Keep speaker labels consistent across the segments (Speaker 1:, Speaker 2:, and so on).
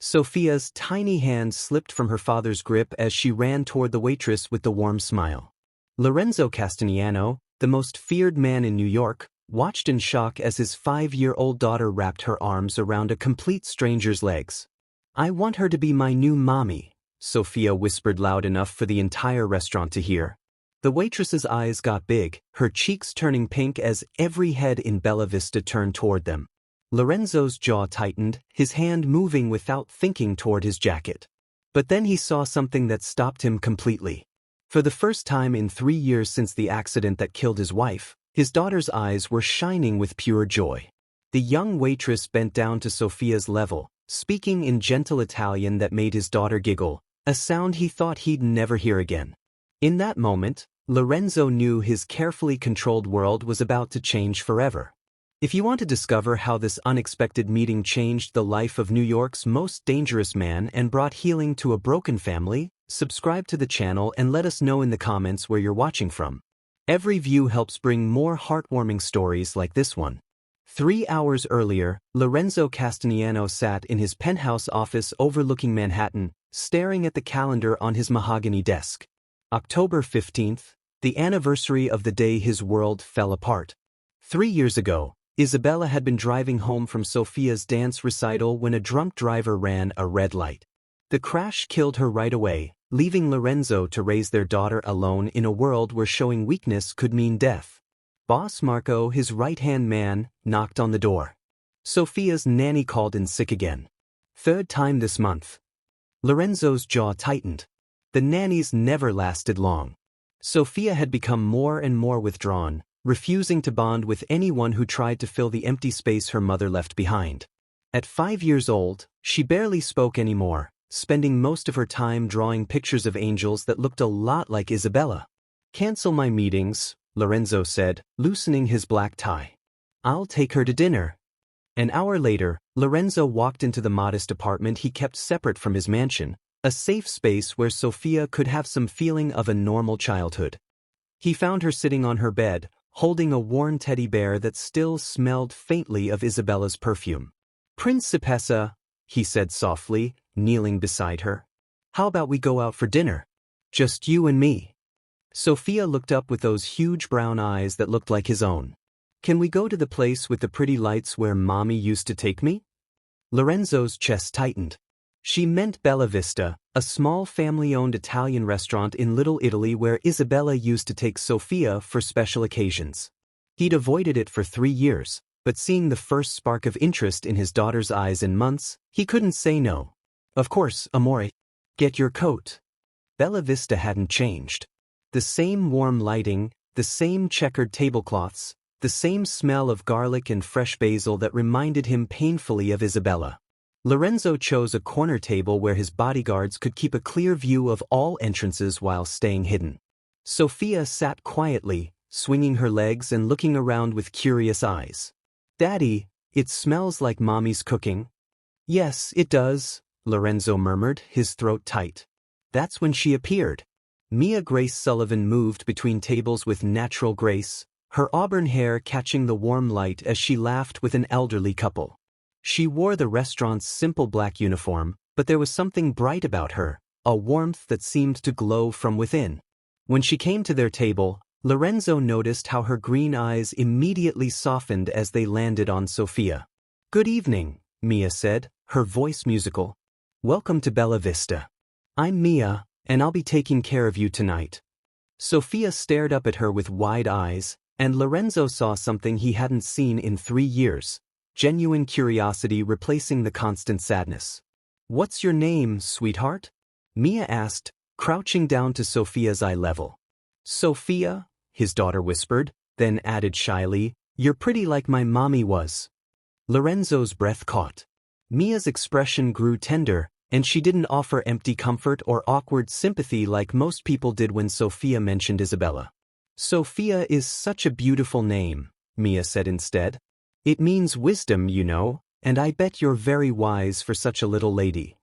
Speaker 1: Sofia's tiny hand slipped from her father's grip as she ran toward the waitress with the warm smile. Lorenzo Castellano, the most feared man in New York, watched in shock as his 5-year-old daughter wrapped her arms around a complete stranger's legs. "I want her to be my new mommy," Sofia whispered loud enough for the entire restaurant to hear. The waitress's eyes got big, her cheeks turning pink as every head in Bella Vista turned toward them. Lorenzo's jaw tightened, his hand moving without thinking toward his jacket. But then he saw something that stopped him completely. For the first time in 3 years since the accident that killed his wife, his daughter's eyes were shining with pure joy. The young waitress bent down to Sofia's level, speaking in gentle Italian that made his daughter giggle, a sound he thought he'd never hear again. In that moment, Lorenzo knew his carefully controlled world was about to change forever. If you want to discover how this unexpected meeting changed the life of New York's most dangerous man and brought healing to a broken family, subscribe to the channel and let us know in the comments where you're watching from. Every view helps bring more heartwarming stories like this one. 3 hours earlier, Lorenzo Castellano sat in his penthouse office overlooking Manhattan, staring at the calendar on his mahogany desk. October 15th, the anniversary of the day his world fell apart. 3 years ago, Isabella had been driving home from Sofia's dance recital when a drunk driver ran a red light. The crash killed her right away, leaving Lorenzo to raise their daughter alone in a world where showing weakness could mean death. Boss Marco, his right-hand man, knocked on the door. Sofia's nanny called in sick again. 3rd time this month. Lorenzo's jaw tightened. The nannies never lasted long. Sofia had become more and more withdrawn, refusing to bond with anyone who tried to fill the empty space her mother left behind. At 5 years old, she barely spoke anymore, spending most of her time drawing pictures of angels that looked a lot like Isabella. "Cancel my meetings," Lorenzo said, loosening his black tie. "I'll take her to dinner." An hour later, Lorenzo walked into the modest apartment he kept separate from his mansion, a safe space where Sofia could have some feeling of a normal childhood. He found her sitting on her bed, holding a worn teddy bear that still smelled faintly of Isabella's perfume. "Principessa," he said softly, kneeling beside her. "How about we go out for dinner? Just you and me?" Sofia looked up with those huge brown eyes that looked like his own. "Can we go to the place with the pretty lights where Mommy used to take me?" Lorenzo's chest tightened. She meant Bella Vista, a small family-owned Italian restaurant in Little Italy where Isabella used to take Sofia for special occasions. He'd avoided it for 3 years, but seeing the first spark of interest in his daughter's eyes in months, he couldn't say no. "Of course, amore. Get your coat." Bella Vista hadn't changed. The same warm lighting, the same checkered tablecloths, the same smell of garlic and fresh basil that reminded him painfully of Isabella. Lorenzo chose a corner table where his bodyguards could keep a clear view of all entrances while staying hidden. Sofia sat quietly, swinging her legs and looking around with curious eyes. "Daddy, it smells like Mommy's cooking." "Yes, it does," Lorenzo murmured, his throat tight. That's when she appeared. Mia Grace Sullivan moved between tables with natural grace, her auburn hair catching the warm light as she laughed with an elderly couple. She wore the restaurant's simple black uniform, but there was something bright about her, a warmth that seemed to glow from within. When she came to their table, Lorenzo noticed how her green eyes immediately softened as they landed on Sofia. "Good evening," Mia said, her voice musical. "Welcome to Bella Vista. I'm Mia, and I'll be taking care of you tonight." Sofia stared up at her with wide eyes, and Lorenzo saw something he hadn't seen in 3 years. Genuine curiosity replacing the constant sadness. "What's your name, sweetheart?" Mia asked, crouching down to Sofia's eye level. "Sofia," his daughter whispered, then added shyly, "You're pretty like my mommy was." Lorenzo's breath caught. Mia's expression grew tender, and she didn't offer empty comfort or awkward sympathy like most people did when Sofia mentioned Isabella. "Sofia is such a beautiful name," Mia said instead. "It means wisdom, you know, and I bet you're very wise for such a little lady."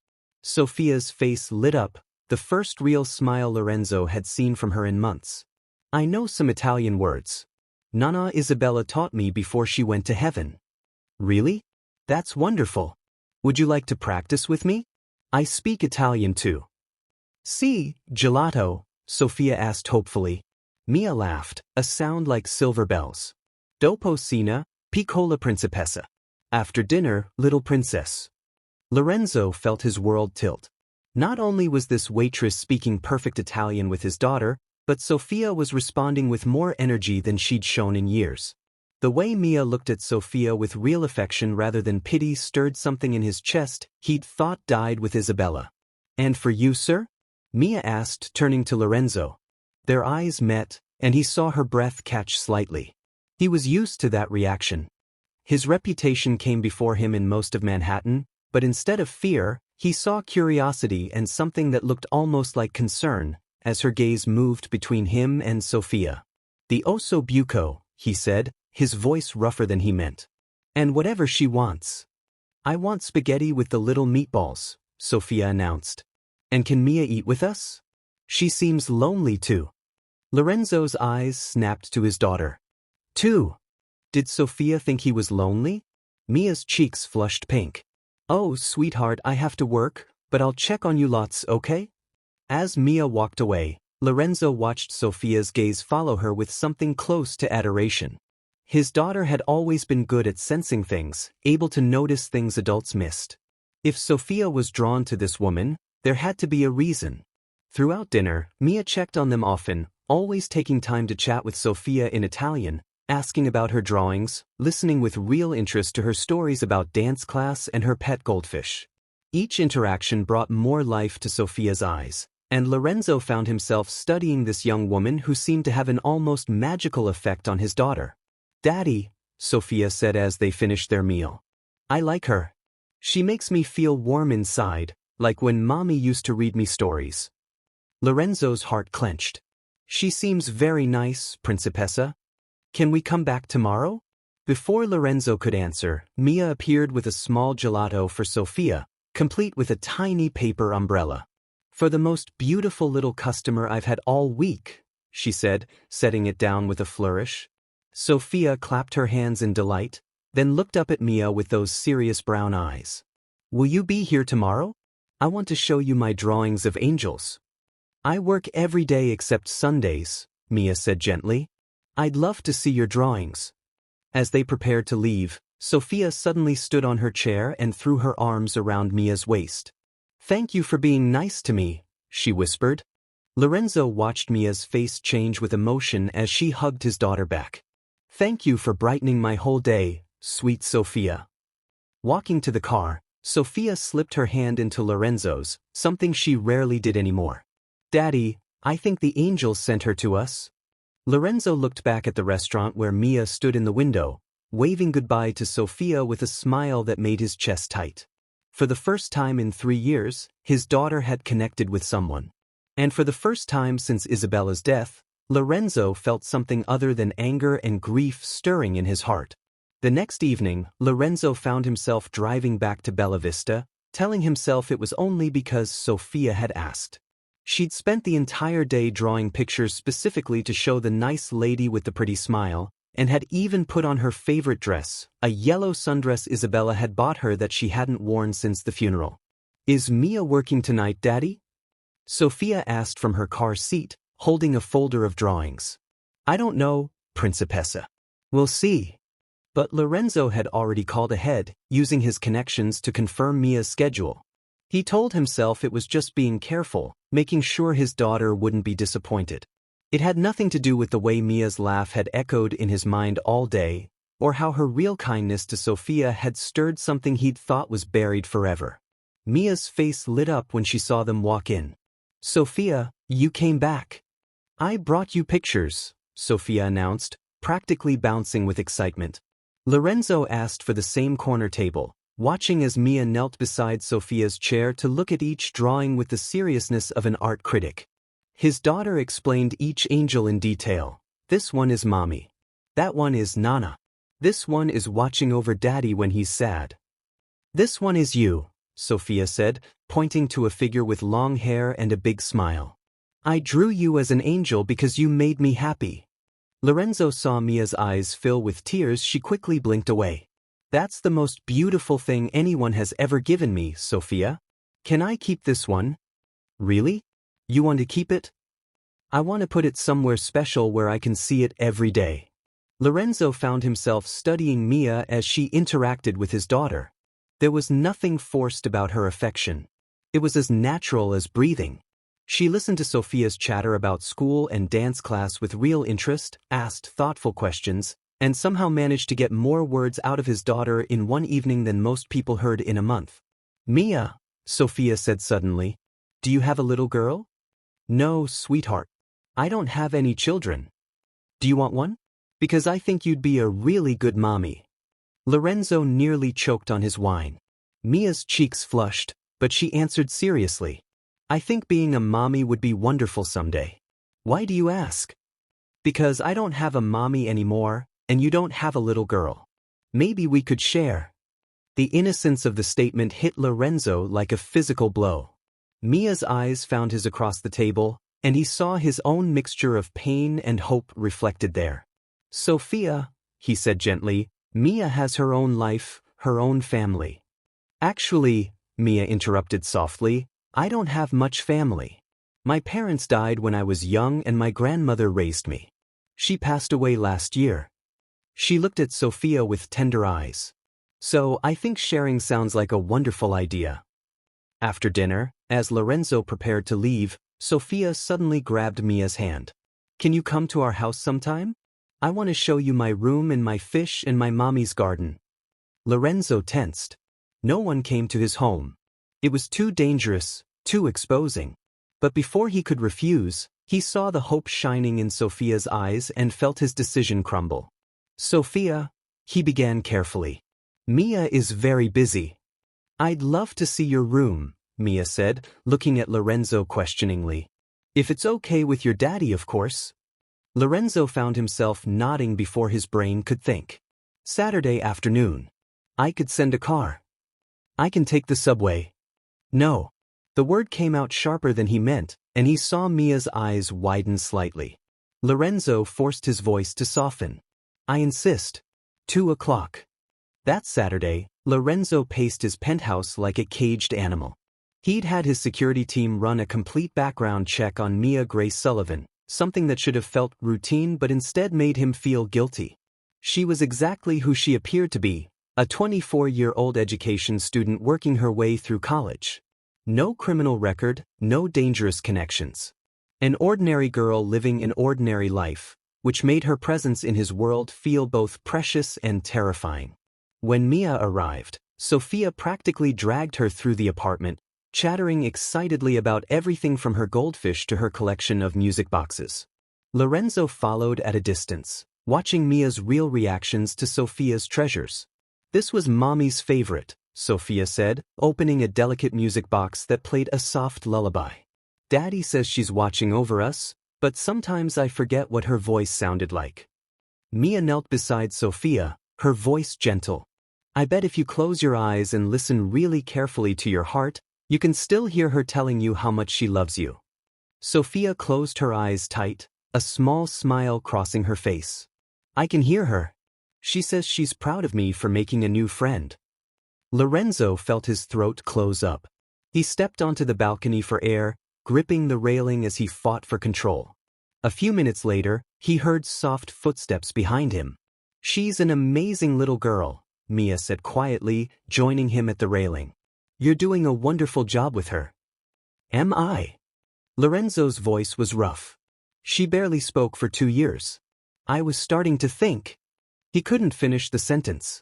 Speaker 1: Sofia's face lit up, the first real smile Lorenzo had seen from her in months. "I know some Italian words. Nonna Isabella taught me before she went to heaven." "Really? That's wonderful. Would you like to practice with me?" I speak Italian too. Si, gelato, Sofia asked hopefully. Mia laughed, a sound like silver bells. Dopo cena, piccola principessa. After dinner, little princess. Lorenzo felt his world tilt. Not only was this waitress speaking perfect Italian with his daughter, but Sofia was responding with more energy than she'd shown in years. The way Mia looked at Sofia with real affection rather than pity stirred something in his chest he'd thought died with Isabella. And for you, sir? Mia asked, turning to Lorenzo. Their eyes met, and he saw her breath catch slightly. He was used to that reaction. His reputation came before him in most of Manhattan, but instead of fear, he saw curiosity and something that looked almost like concern, as her gaze moved between him and Sofia. The osso buco, he said, his voice rougher than he meant. And whatever she wants. I want spaghetti with the little meatballs, Sofia announced. And can Mia eat with us? She seems lonely too. Lorenzo's eyes snapped to his daughter. Too. Did Sofia think he was lonely? Mia's cheeks flushed pink. Oh, sweetheart, I have to work, but I'll check on you lots, okay? As Mia walked away, Lorenzo watched Sofia's gaze follow her with something close to adoration. His daughter had always been good at sensing things, able to notice things adults missed. If Sofia was drawn to this woman, there had to be a reason. Throughout dinner, Mia checked on them often, always taking time to chat with Sofia in Italian, asking about her drawings, listening with real interest to her stories about dance class and her pet goldfish. Each interaction brought more life to Sofia's eyes, and Lorenzo found himself studying this young woman who seemed to have an almost magical effect on his daughter. Daddy, Sofia said as they finished their meal. I like her. She makes me feel warm inside, like when Mommy used to read me stories. Lorenzo's heart clenched. She seems very nice, Principessa. Can we come back tomorrow? Before Lorenzo could answer, Mia appeared with a small gelato for Sofia, complete with a tiny paper umbrella. For the most beautiful little customer I've had all week, she said, setting it down with a flourish. Sofia clapped her hands in delight, then looked up at Mia with those serious brown eyes. Will you be here tomorrow? I want to show you my drawings of angels. I work every day except Sundays, Mia said gently. I'd love to see your drawings. As they prepared to leave, Sofia suddenly stood on her chair and threw her arms around Mia's waist. Thank you for being nice to me, she whispered. Lorenzo watched Mia's face change with emotion as she hugged his daughter back. Thank you for brightening my whole day, sweet Sofia. Walking to the car, Sofia slipped her hand into Lorenzo's, something she rarely did anymore. Daddy, I think the angels sent her to us. Lorenzo looked back at the restaurant where Mia stood in the window, waving goodbye to Sofia with a smile that made his chest tight. For the first time in 3 years, his daughter had connected with someone. And for the first time since Isabella's death, Lorenzo felt something other than anger and grief stirring in his heart. The next evening, Lorenzo found himself driving back to Bella Vista, telling himself it was only because Sofia had asked. She'd spent the entire day drawing pictures specifically to show the nice lady with the pretty smile, and had even put on her favorite dress, a yellow sundress Isabella had bought her that she hadn't worn since the funeral. Is Mia working tonight, Daddy? Sofia asked from her car seat, holding a folder of drawings. I don't know, Principessa. We'll see. But Lorenzo had already called ahead, using his connections to confirm Mia's schedule. He told himself it was just being careful, making sure his daughter wouldn't be disappointed. It had nothing to do with the way Mia's laugh had echoed in his mind all day, or how her real kindness to Sofia had stirred something he'd thought was buried forever. Mia's face lit up when she saw them walk in. Sofia, you came back. I brought you pictures, Sofia announced, practically bouncing with excitement. Lorenzo asked for the same corner table, watching as Mia knelt beside Sofia's chair to look at each drawing with the seriousness of an art critic. His daughter explained each angel in detail. This one is Mommy. That one is Nana. This one is watching over Daddy when he's sad. This one is you, Sofia said, pointing to a figure with long hair and a big smile. I drew you as an angel because you made me happy. Lorenzo saw Mia's eyes fill with tears. She quickly blinked away. That's the most beautiful thing anyone has ever given me, Sofia. Can I keep this one? Really? You want to keep it? I want to put it somewhere special where I can see it every day. Lorenzo found himself studying Mia as she interacted with his daughter. There was nothing forced about her affection. It was as natural as breathing. She listened to Sofia's chatter about school and dance class with real interest, asked thoughtful questions, and somehow managed to get more words out of his daughter in one evening than most people heard in a month. Mia, Sofia said suddenly, do you have a little girl? No, sweetheart. I don't have any children. Do you want one? Because I think you'd be a really good mommy. Lorenzo nearly choked on his wine. Mia's cheeks flushed, but she answered seriously. I think being a mommy would be wonderful someday. Why do you ask? Because I don't have a mommy anymore, and you don't have a little girl. Maybe we could share. The innocence of the statement hit Lorenzo like a physical blow. Mia's eyes found his across the table, and he saw his own mixture of pain and hope reflected there. Sofia, he said gently, Mia has her own life, her own family. Actually, Mia interrupted softly, I don't have much family. My parents died when I was young and my grandmother raised me. She passed away last year. She looked at Sofia with tender eyes. So I think sharing sounds like a wonderful idea. After dinner, as Lorenzo prepared to leave, Sofia suddenly grabbed Mia's hand. Can you come to our house sometime? I want to show you my room and my fish and my mommy's garden. Lorenzo tensed. No one came to his home. It was too dangerous, too exposing. But before he could refuse, he saw the hope shining in Sofia's eyes and felt his decision crumble. Sofia, he began carefully. Mia is very busy. I'd love to see your room, Mia said, looking at Lorenzo questioningly. If it's okay with your daddy, of course. Lorenzo found himself nodding before his brain could think. Saturday afternoon. I could send a car. I can take the subway. No. The word came out sharper than he meant, and he saw Mia's eyes widen slightly. Lorenzo forced his voice to soften. I insist. 2 o'clock. That Saturday, Lorenzo paced his penthouse like a caged animal. He'd had his security team run a complete background check on Mia Grace Sullivan, something that should have felt routine but instead made him feel guilty. She was exactly who she appeared to be, a 24-year-old education student working her way through college. No criminal record, no dangerous connections. An ordinary girl living an ordinary life, which made her presence in his world feel both precious and terrifying. When Mia arrived, Sofia practically dragged her through the apartment, chattering excitedly about everything from her goldfish to her collection of music boxes. Lorenzo followed at a distance, watching Mia's real reactions to Sofia's treasures. This was Mommy's favorite, Sofia said, opening a delicate music box that played a soft lullaby. Daddy says she's watching over us, but sometimes I forget what her voice sounded like. Mia knelt beside Sofia, her voice gentle. I bet if you close your eyes and listen really carefully to your heart, you can still hear her telling you how much she loves you. Sofia closed her eyes tight, a small smile crossing her face. I can hear her. She says she's proud of me for making a new friend. Lorenzo felt his throat close up. He stepped onto the balcony for air, gripping the railing as he fought for control. A few minutes later, he heard soft footsteps behind him. She's an amazing little girl, Mia said quietly, joining him at the railing. You're doing a wonderful job with her. Am I? Lorenzo's voice was rough. She barely spoke for 2 years. I was starting to think. He couldn't finish the sentence.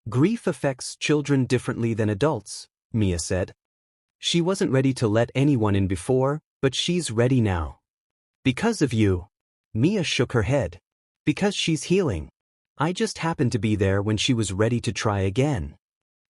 Speaker 1: Grief affects children differently than adults, Mia said. She wasn't ready to let anyone in before, but she's ready now. Because of you. Mia shook her head. Because she's healing. I just happened to be there when she was ready to try again.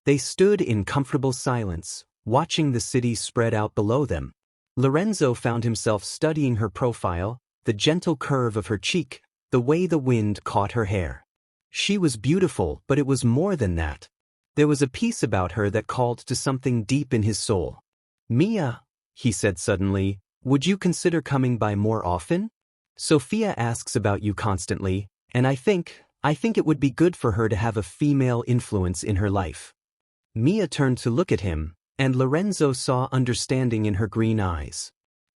Speaker 1: They stood in comfortable silence, watching the city spread out below them. Lorenzo found himself studying her profile, the gentle curve of her cheek, the way the wind caught her hair. She was beautiful, but it was more than that. There was a piece about her that called to something deep in his soul. Mia, he said suddenly, would you consider coming by more often? Sofia asks about you constantly, and I think it would be good for her to have a female influence in her life. Mia turned to look at him, And Lorenzo saw understanding in her green eyes.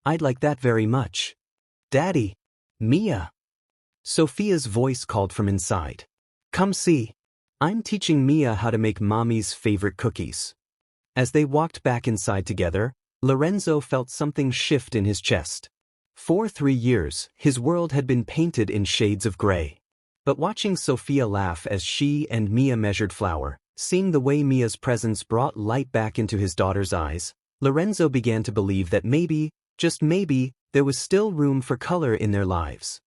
Speaker 1: "I'd like that very much." "Daddy." "Mia." Sofia's voice called from inside. "Come see. I'm teaching Mia how to make Mommy's favorite cookies." As they walked back inside together, Lorenzo felt something shift in his chest. For 3 years, his world had been painted in shades of gray. But watching Sofia laugh as she and Mia measured flour, seeing the way Mia's presence brought light back into his daughter's eyes, Lorenzo began to believe that maybe, just maybe, there was still room for color in their lives.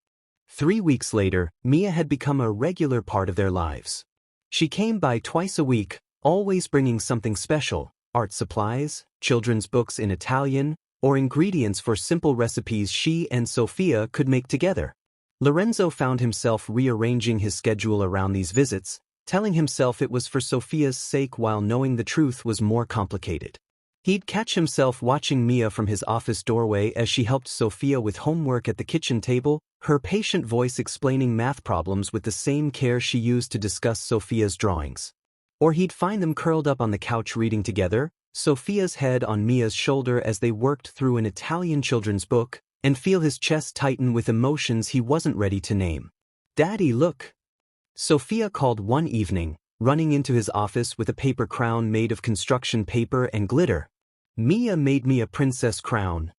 Speaker 1: 3 weeks later, Mia had become a regular part of their lives. She came by twice a week, always bringing something special: art supplies, children's books in Italian, or ingredients for simple recipes she and Sofia could make together. Lorenzo found himself rearranging his schedule around these visits, telling himself it was for Sofia's sake while knowing the truth was more complicated. He'd catch himself watching Mia from his office doorway as she helped Sofia with homework at the kitchen table, her patient voice explaining math problems with the same care she used to discuss Sofia's drawings. Or he'd find them curled up on the couch reading together, Sofia's head on Mia's shoulder as they worked through an Italian children's book, and feel his chest tighten with emotions he wasn't ready to name. "Daddy, look!" Sofia called one evening, running into his office with a paper crown made of construction paper and glitter. "Mia made me a princess crown."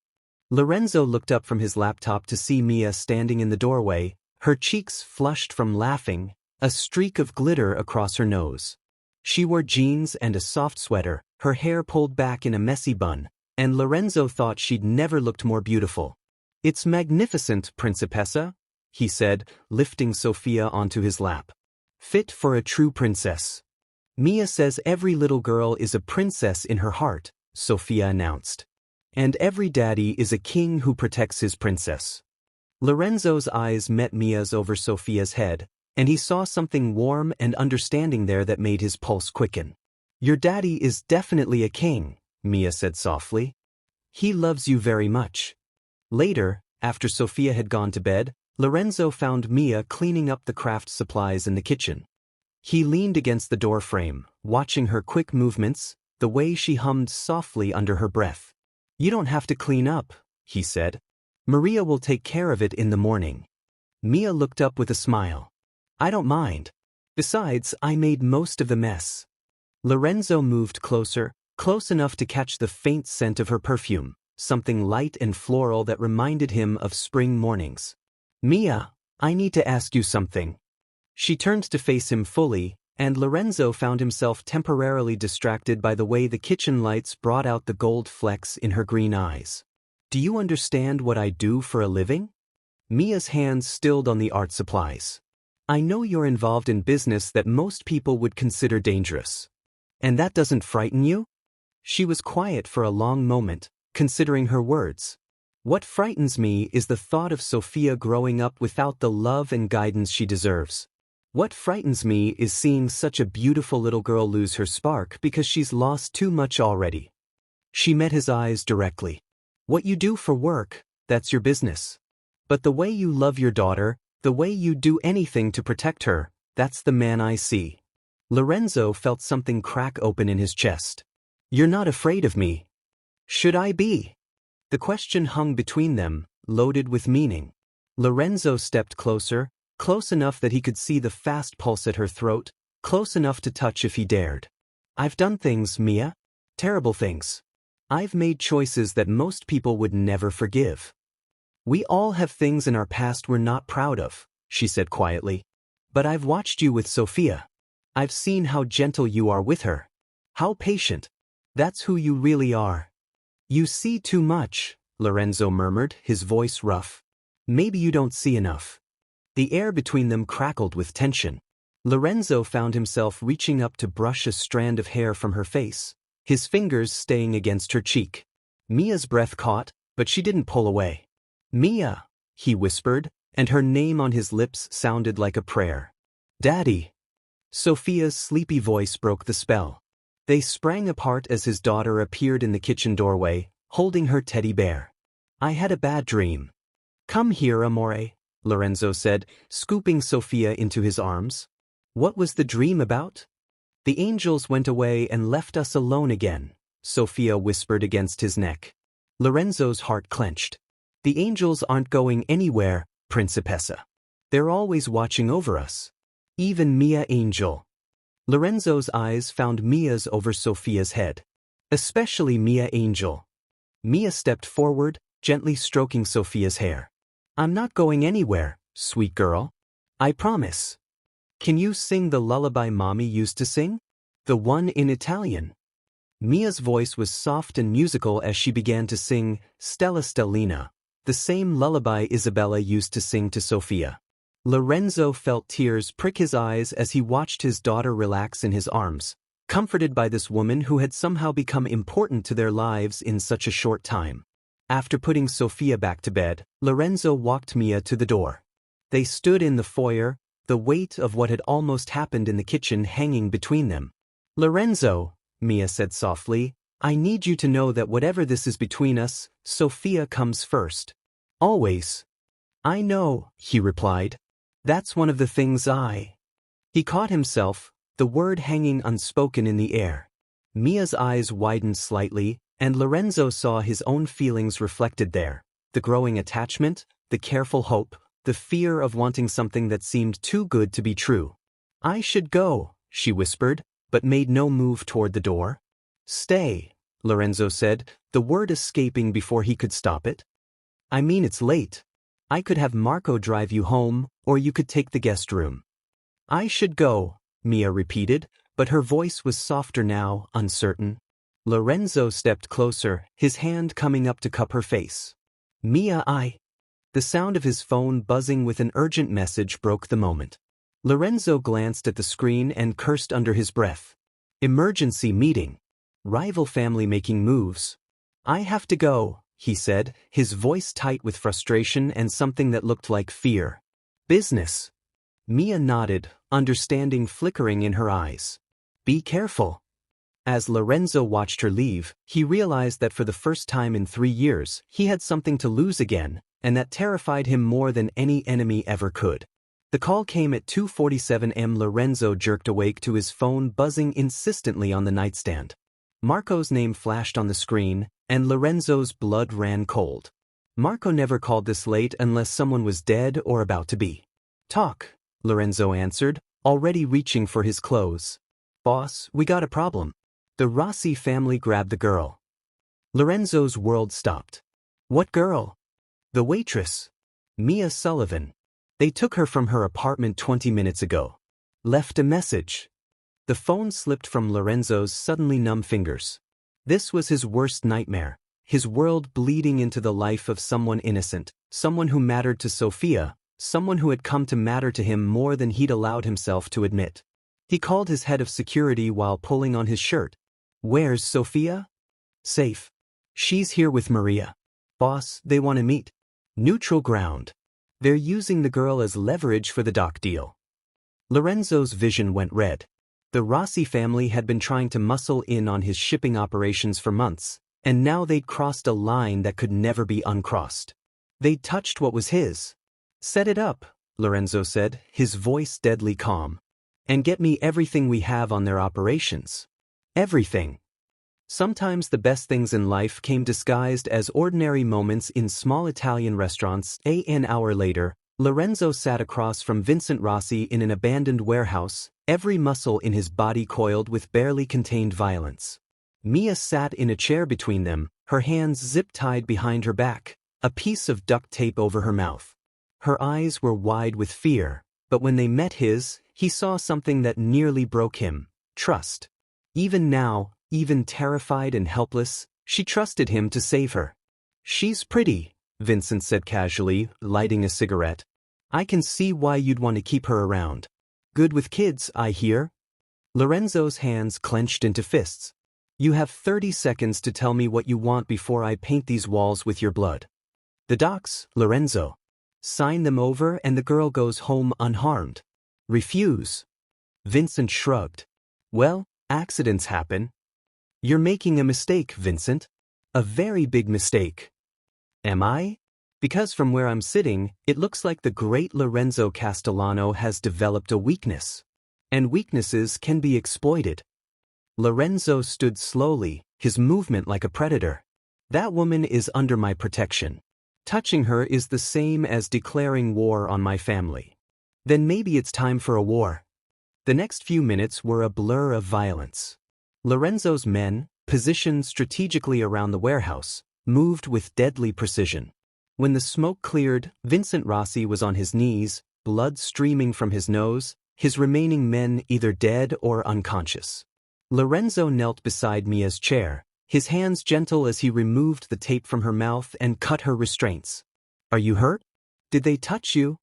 Speaker 1: Lorenzo looked up from his laptop to see Mia standing in the doorway, her cheeks flushed from laughing, a streak of glitter across her nose. She wore jeans and a soft sweater, her hair pulled back in a messy bun, and Lorenzo thought she'd never looked more beautiful. "It's magnificent, Principessa," he said, lifting Sofia onto his lap. "Fit for a true princess." "Mia says every little girl is a princess in her heart," Sofia announced. "And every daddy is a king who protects his princess." Lorenzo's eyes met Mia's over Sofia's head, and he saw something warm and understanding there that made his pulse quicken. "Your daddy is definitely a king," Mia said softly. "He loves you very much." Later, after Sofia had gone to bed, Lorenzo found Mia cleaning up the craft supplies in the kitchen. He leaned against the door frame, watching her quick movements, the way she hummed softly under her breath. "You don't have to clean up," he said. "Maria will take care of it in the morning." Mia looked up with a smile. "I don't mind. Besides, I made most of the mess." Lorenzo moved closer, close enough to catch the faint scent of her perfume, something light and floral that reminded him of spring mornings. "Mia, I need to ask you something." She turned to face him fully, and Lorenzo found himself temporarily distracted by the way the kitchen lights brought out the gold flecks in her green eyes. "Do you understand what I do for a living?" Mia's hands stilled on the art supplies. "I know you're involved in business that most people would consider dangerous. And that doesn't frighten you?" She was quiet for a long moment, considering her words. "What frightens me is the thought of Sofia growing up without the love and guidance she deserves. What frightens me is seeing such a beautiful little girl lose her spark because she's lost too much already." She met his eyes directly. "What you do for work, that's your business. But the way you love your daughter, the way you do anything to protect her, that's the man I see." Lorenzo felt something crack open in his chest. "You're not afraid of me." "Should I be?" The question hung between them, loaded with meaning. Lorenzo stepped closer, close enough that he could see the fast pulse at her throat, close enough to touch if he dared. "I've done things, Mia. Terrible things. I've made choices that most people would never forgive. We all have things in our past we're not proud of," she said quietly. "But I've watched you with Sofia. I've seen how gentle you are with her. How patient. That's who you really are." "You see too much," Lorenzo murmured, his voice rough. "Maybe you don't see enough." The air between them crackled with tension. Lorenzo found himself reaching up to brush a strand of hair from her face, his fingers staying against her cheek. Mia's breath caught, but she didn't pull away. "Mia," he whispered, and her name on his lips sounded like a prayer. "Daddy." Sofia's sleepy voice broke the spell. They sprang apart as his daughter appeared in the kitchen doorway, holding her teddy bear. "I had a bad dream." "Come here, amore," Lorenzo said, scooping Sofia into his arms. "What was the dream about?" "The angels went away and left us alone again," Sofia whispered against his neck. Lorenzo's heart clenched. The angels aren't going anywhere, Principessa. They're always watching over us. Even Mia Angel. Lorenzo's eyes found Mia's over Sofia's head. Especially Mia Angel. Mia stepped forward, gently stroking Sofia's hair. I'm not going anywhere, sweet girl. I promise. Can you sing the lullaby Mommy used to sing? The one in Italian. Mia's voice was soft and musical as she began to sing Stella Stellina, the same lullaby Isabella used to sing to Sofia. Lorenzo felt tears prick his eyes as he watched his daughter relax in his arms, comforted by this woman who had somehow become important to their lives in such a short time. After putting Sofia back to bed, Lorenzo walked Mia to the door. They stood in the foyer, the weight of what had almost happened in the kitchen hanging between them. Lorenzo, Mia said softly, I need you to know that whatever this is between us, Sofia comes first. Always. I know, he replied. That's one of the things He caught himself, the word hanging unspoken in the air. Mia's eyes widened slightly, and Lorenzo saw his own feelings reflected there. The growing attachment, the careful hope, the fear of wanting something that seemed too good to be true. I should go, she whispered, but made no move toward the door. Stay, Lorenzo said, the word escaping before he could stop it. I mean it's late. I could have Marco drive you home, or you could take the guest room. I should go, Mia repeated, but her voice was softer now, uncertain. Lorenzo stepped closer, his hand coming up to cup her face. Mia, The sound of his phone buzzing with an urgent message broke the moment. Lorenzo glanced at the screen and cursed under his breath. Emergency meeting. Rival family making moves. I have to go, he said, his voice tight with frustration and something that looked like fear. Business. Mia nodded, understanding flickering in her eyes. Be careful. As Lorenzo watched her leave, he realized that for the first time in 3 years, he had something to lose again, and that terrified him more than any enemy ever could. The call came at 2:47 am. Lorenzo jerked awake to his phone buzzing insistently on the nightstand. Marco's name flashed on the screen, and Lorenzo's blood ran cold. Marco never called this late unless someone was dead or about to be. Talk, Lorenzo answered, already reaching for his clothes. Boss, we got a problem. The Rossi family grabbed the girl. Lorenzo's world stopped. What girl? The waitress. Mia Sullivan. They took her from her apartment 20 minutes ago. Left a message. The phone slipped from Lorenzo's suddenly numb fingers. This was his worst nightmare, his world bleeding into the life of someone innocent, someone who mattered to Sofia, someone who had come to matter to him more than he'd allowed himself to admit. He called his head of security while pulling on his shirt. Where's Sofia? Safe. She's here with Maria. Boss, they want to meet. Neutral ground. They're using the girl as leverage for the dock deal. Lorenzo's vision went red. The Rossi family had been trying to muscle in on his shipping operations for months, and now they'd crossed a line that could never be uncrossed. They'd touched what was his. Set it up, Lorenzo said, his voice deadly calm. And get me everything we have on their operations. Everything. Sometimes the best things in life came disguised as ordinary moments in small Italian restaurants. An hour later, Lorenzo sat across from Vincent Rossi in an abandoned warehouse, every muscle in his body coiled with barely contained violence. Mia sat in a chair between them, her hands zip-tied behind her back, a piece of duct tape over her mouth. Her eyes were wide with fear, but when they met his, he saw something that nearly broke him: trust. Even now, even terrified and helpless, she trusted him to save her. She's pretty, Vincent said casually, lighting a cigarette. I can see why you'd want to keep her around. Good with kids, I hear. Lorenzo's hands clenched into fists. You have 30 seconds to tell me what you want before I paint these walls with your blood. The docs, Lorenzo. Sign them over and the girl goes home unharmed. Refuse. Vincent shrugged. Well, accidents happen. You're making a mistake, Vincent. A very big mistake. Am I? Because from where I'm sitting, it looks like the great Lorenzo Castellano has developed a weakness. And weaknesses can be exploited. Lorenzo stood slowly, his movement like a predator. That woman is under my protection. Touching her is the same as declaring war on my family. Then maybe it's time for a war. The next few minutes were a blur of violence. Lorenzo's men, positioned strategically around the warehouse, moved with deadly precision. When the smoke cleared, Vincent Rossi was on his knees, blood streaming from his nose, his remaining men either dead or unconscious. Lorenzo knelt beside Mia's chair, his hands gentle as he removed the tape from her mouth and cut her restraints. "Are you hurt? Did they touch you?"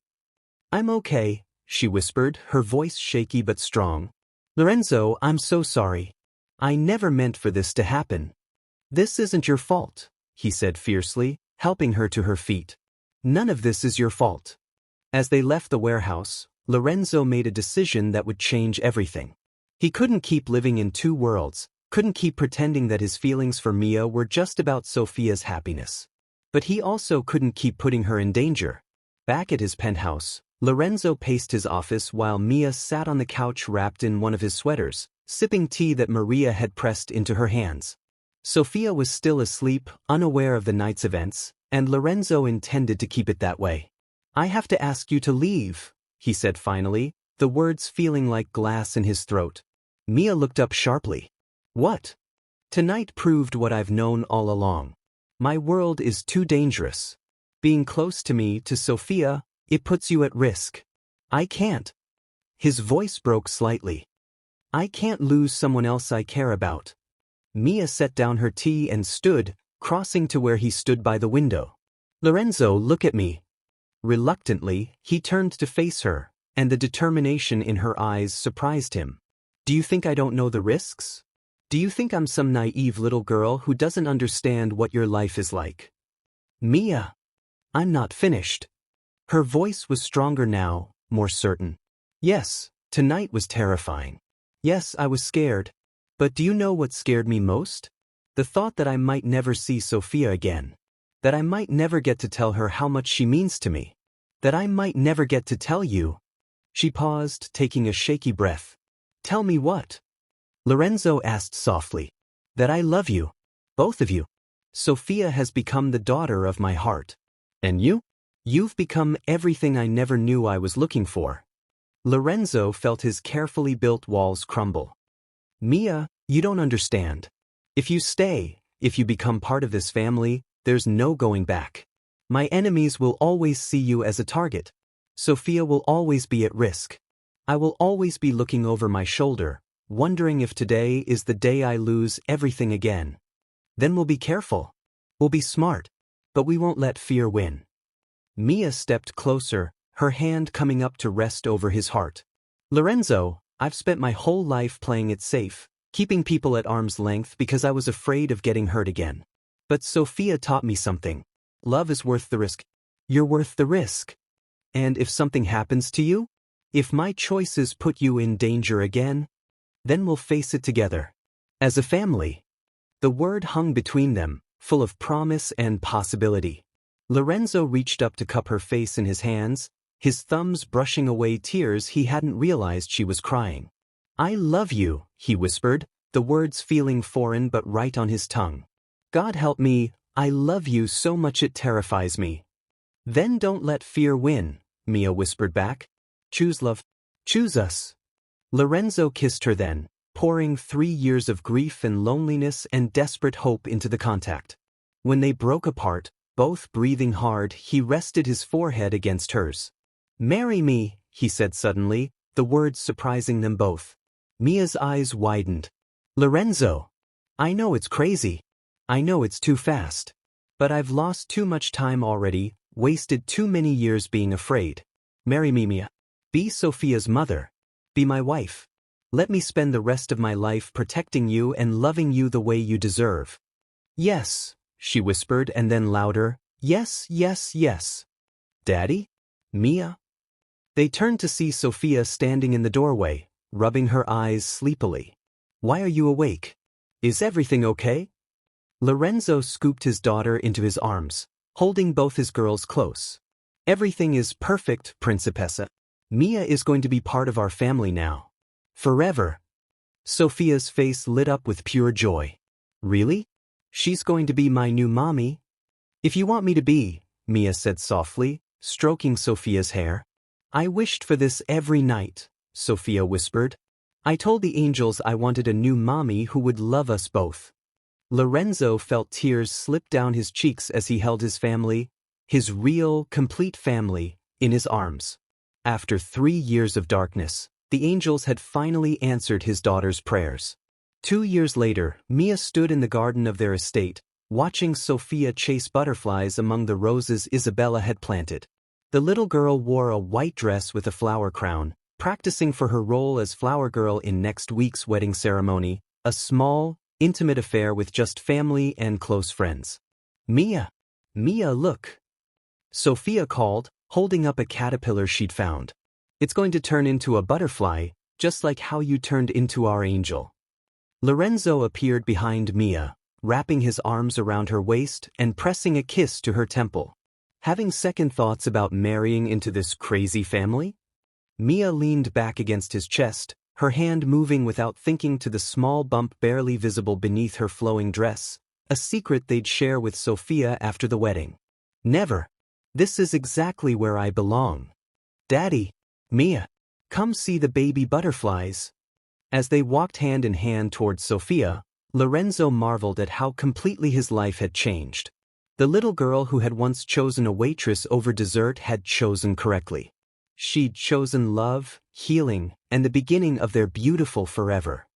Speaker 1: "I'm okay," she whispered, her voice shaky but strong. "Lorenzo, I'm so sorry. I never meant for this to happen." "This isn't your fault," he said fiercely, helping her to her feet. "None of this is your fault." As they left the warehouse, Lorenzo made a decision that would change everything. He couldn't keep living in two worlds, couldn't keep pretending that his feelings for Mia were just about Sofia's happiness. But he also couldn't keep putting her in danger. Back at his penthouse, Lorenzo paced his office while Mia sat on the couch wrapped in one of his sweaters, sipping tea that Maria had pressed into her hands. Sofia was still asleep, unaware of the night's events, and Lorenzo intended to keep it that way. "I have to ask you to leave," he said finally, the words feeling like glass in his throat. Mia looked up sharply. "What?" "Tonight proved what I've known all along. My world is too dangerous. Being close to me, to Sofia, it puts you at risk. I can't." His voice broke slightly. "I can't lose someone else I care about." Mia set down her tea and stood, crossing to where he stood by the window. "Lorenzo, look at me." Reluctantly, he turned to face her, and the determination in her eyes surprised him. "Do you think I don't know the risks? Do you think I'm some naive little girl who doesn't understand what your life is like?" "Mia, I'm not finished." Her voice was stronger now, more certain. "Yes, tonight was terrifying. Yes, I was scared. But do you know what scared me most? The thought that I might never see Sofia again. That I might never get to tell her how much she means to me. That I might never get to tell you." She paused, taking a shaky breath. "Tell me what?" Lorenzo asked softly. "That I love you. Both of you. Sofia has become the daughter of my heart. And you? You've become everything I never knew I was looking for." Lorenzo felt his carefully built walls crumble. "Mia, you don't understand. If you stay, if you become part of this family, there's no going back. My enemies will always see you as a target. Sofia will always be at risk. I will always be looking over my shoulder, wondering if today is the day I lose everything again. Then we'll be careful. We'll be smart. But we won't let fear win." Mia stepped closer, her hand coming up to rest over his heart. "Lorenzo, I've spent my whole life playing it safe, keeping people at arm's length because I was afraid of getting hurt again. But Sofia taught me something. Love is worth the risk. You're worth the risk. And if something happens to you, if my choices put you in danger again, then we'll face it together. As a family." The word hung between them, full of promise and possibility. Lorenzo reached up to cup her face in his hands, his thumbs brushing away tears he hadn't realized she was crying. "I love you," he whispered, the words feeling foreign but right on his tongue. "God help me, I love you so much it terrifies me." "Then don't let fear win," Mia whispered back. "Choose love. Choose us." Lorenzo kissed her then, pouring 3 years of grief and loneliness and desperate hope into the contact. When they broke apart, both breathing hard, he rested his forehead against hers. "Marry me," he said suddenly, the words surprising them both. Mia's eyes widened. "Lorenzo, I know it's crazy. I know it's too fast. But I've lost too much time already, wasted too many years being afraid. Marry me, Mia. Be Sofia's mother. Be my wife. Let me spend the rest of my life protecting you and loving you the way you deserve." "Yes," she whispered, and then louder, "Yes, yes, yes." "Daddy? Mia?" They turned to see Sofia standing in the doorway, rubbing her eyes sleepily. "Why are you awake? Is everything okay?" Lorenzo scooped his daughter into his arms, holding both his girls close. "Everything is perfect, Principessa. Mia is going to be part of our family now. Forever." Sofia's face lit up with pure joy. Really? She's going to be my new mommy? If you want me to be, Mia said softly, stroking Sofia's hair. I wished for this every night, Sofia whispered. I told the angels I wanted a new mommy who would love us both. Lorenzo felt tears slip down his cheeks as he held his family, his real, complete family, in his arms. After 3 years of darkness, the angels had finally answered his daughter's prayers. 2 years later, Mia stood in the garden of their estate, watching Sofia chase butterflies among the roses Isabella had planted. The little girl wore a white dress with a flower crown, practicing for her role as flower girl in next week's wedding ceremony, a small, intimate affair with just family and close friends. Mia, look. Sofia called, holding up a caterpillar she'd found. It's going to turn into a butterfly, just like how you turned into our angel. Lorenzo appeared behind Mia, wrapping his arms around her waist and pressing a kiss to her temple. Having second thoughts about marrying into this crazy family? Mia leaned back against his chest, her hand moving without thinking to the small bump barely visible beneath her flowing dress, a secret they'd share with Sofia after the wedding. Never. This is exactly where I belong. Daddy, Mia, come see the baby butterflies. As they walked hand in hand towards Sofia, Lorenzo marveled at how completely his life had changed. The little girl who had once chosen a waitress over dessert had chosen correctly. She'd chosen love, healing, and the beginning of their beautiful forever.